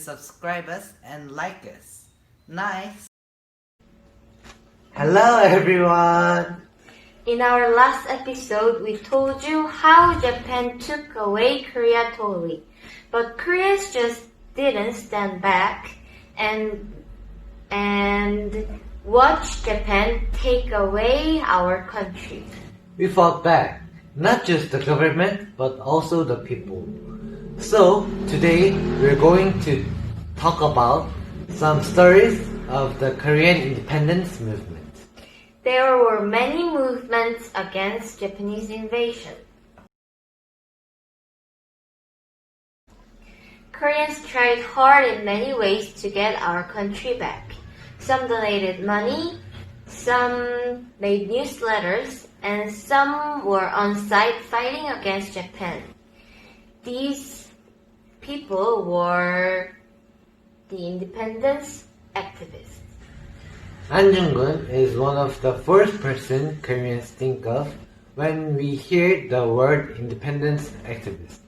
subscribe us and like us. Nice! Hello everyone! In our last episode, we told you how Japan took away Korea totally. But Koreans just didn't stand back and watch Japan take away our country. We fought back, not just the government, but also the people. So, today we're going to talk about some stories of the Korean independence movement. There were many movements against Japanese invasion. Koreans tried hard in many ways to get our country back. Some donated money, some made newsletters, and some were on site fighting against Japan. These people were the independence activists. Anjangun is one of the first person Koreans think of when we hear the word independence activist.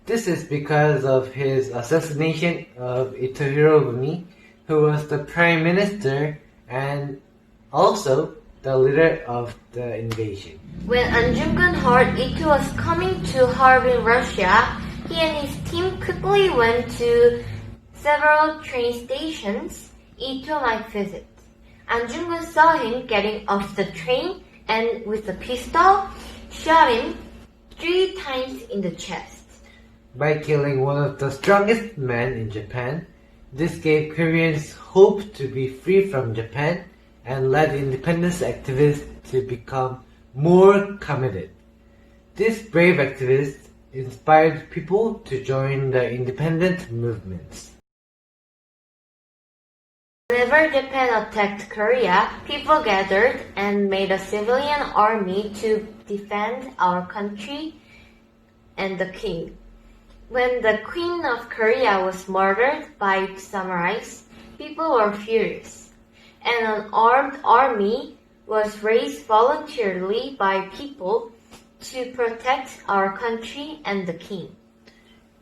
This is because of his assassination of Ito Hirobumi, who was the prime minister and also the leader of the invasion. When Anjangun heard Ito was coming to Harbin, Russia, he and his team quickly went to several train stations Ito might visit. Anjangun saw him getting off the train and with a pistol shot him 3 times in the chest. By killing one of the strongest men in Japan, this gave Koreans hope to be free from Japan and led independence activists to become more committed. These brave activists inspired people to join the independent movements. Whenever Japan attacked Korea, people gathered and made a civilian army to defend our country and the king. When the Queen of Korea was murdered by samurais, people were furious, and an armed army was raised voluntarily by people to protect our country and the king.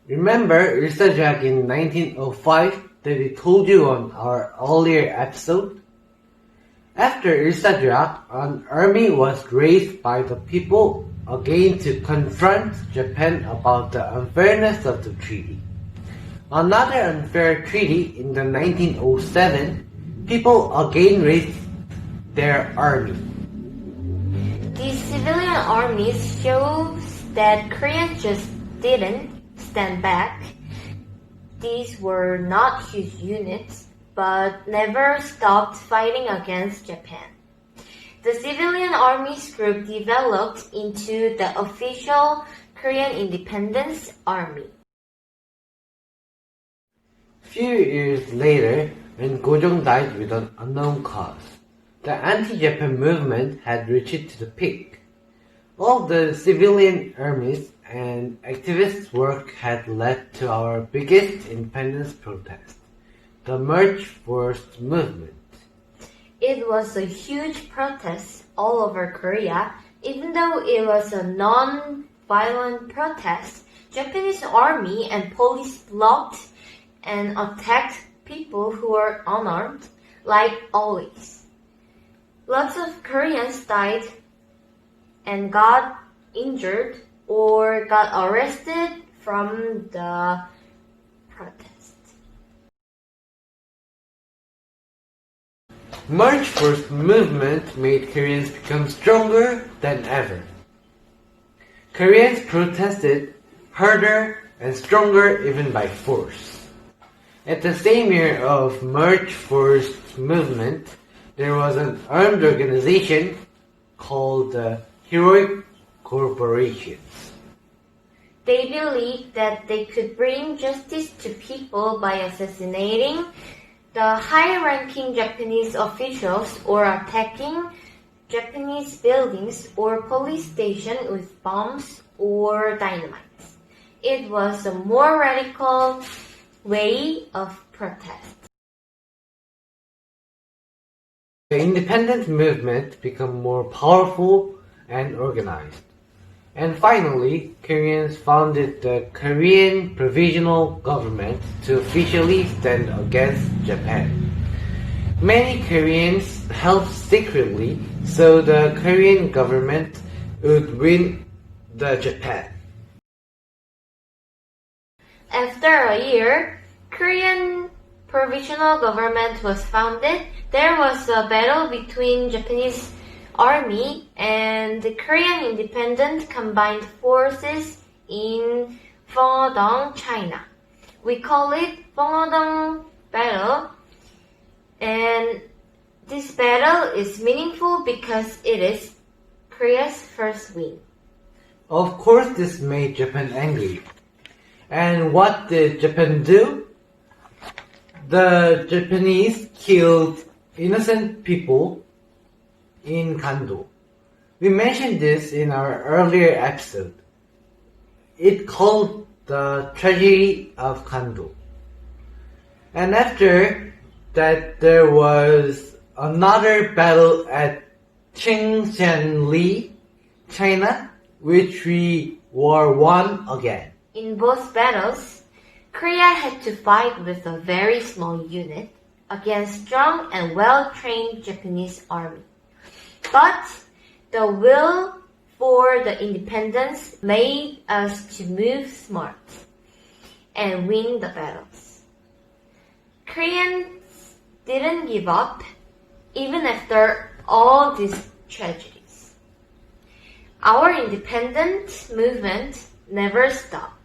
Remember Rizajak in 1905 that we told you on our earlier episode? After Rizajak, an army was raised by the people again to confront Japan about the unfairness of the treaty. Another unfair treaty in the 1907, people again raised their army. These civilian armies shows that Koreans just didn't stand back. These were not huge units, but never stopped fighting against Japan. The civilian armies group developed into the official Korean Independence Army. Few years later, when Gojong died with an unknown cause, the anti-Japan movement had reached the peak. All the civilian armies and activists' work had led to our biggest independence protest, the March First movement. It was a huge protest all over Korea. Even though it was a non-violent protest, Japanese army and police blocked and attacked people who were unarmed, like always. Lots of Koreans died and got injured or got arrested from the protest. March First movement made Koreans become stronger than ever. Koreans protested harder and stronger even by force. At the same year of March First movement, there was an armed organization called the Heroic Corporations. They believed that they could bring justice to people by assassinating the high-ranking Japanese officials or attacking Japanese buildings or police stations with bombs or dynamite. It was a more radical way of protest. The independent movement became more powerful and organized. And finally, Koreans founded the Korean Provisional Government to officially stand against Japan. Many Koreans helped secretly so the Korean government would win the Japan. After a year, Korean provisional government was founded. There was a battle between Japanese army and the Korean independent combined forces in Fengdong, China. We call it Fengdong Battle, and this battle is meaningful because it is Korea's first win. Of course, this made Japan angry. And what did Japan do? The Japanese killed innocent people in Kando. We mentioned this in our earlier episode. It called the tragedy of Kando. And after that, there was another battle at Qingxianli, China, which we won again. In both battles, Korea had to fight with a very small unit against strong and well-trained Japanese army. But the will for the independence made us to move smart and win the battles. Koreans didn't give up even after all these tragedies. Our independent movement never stopped.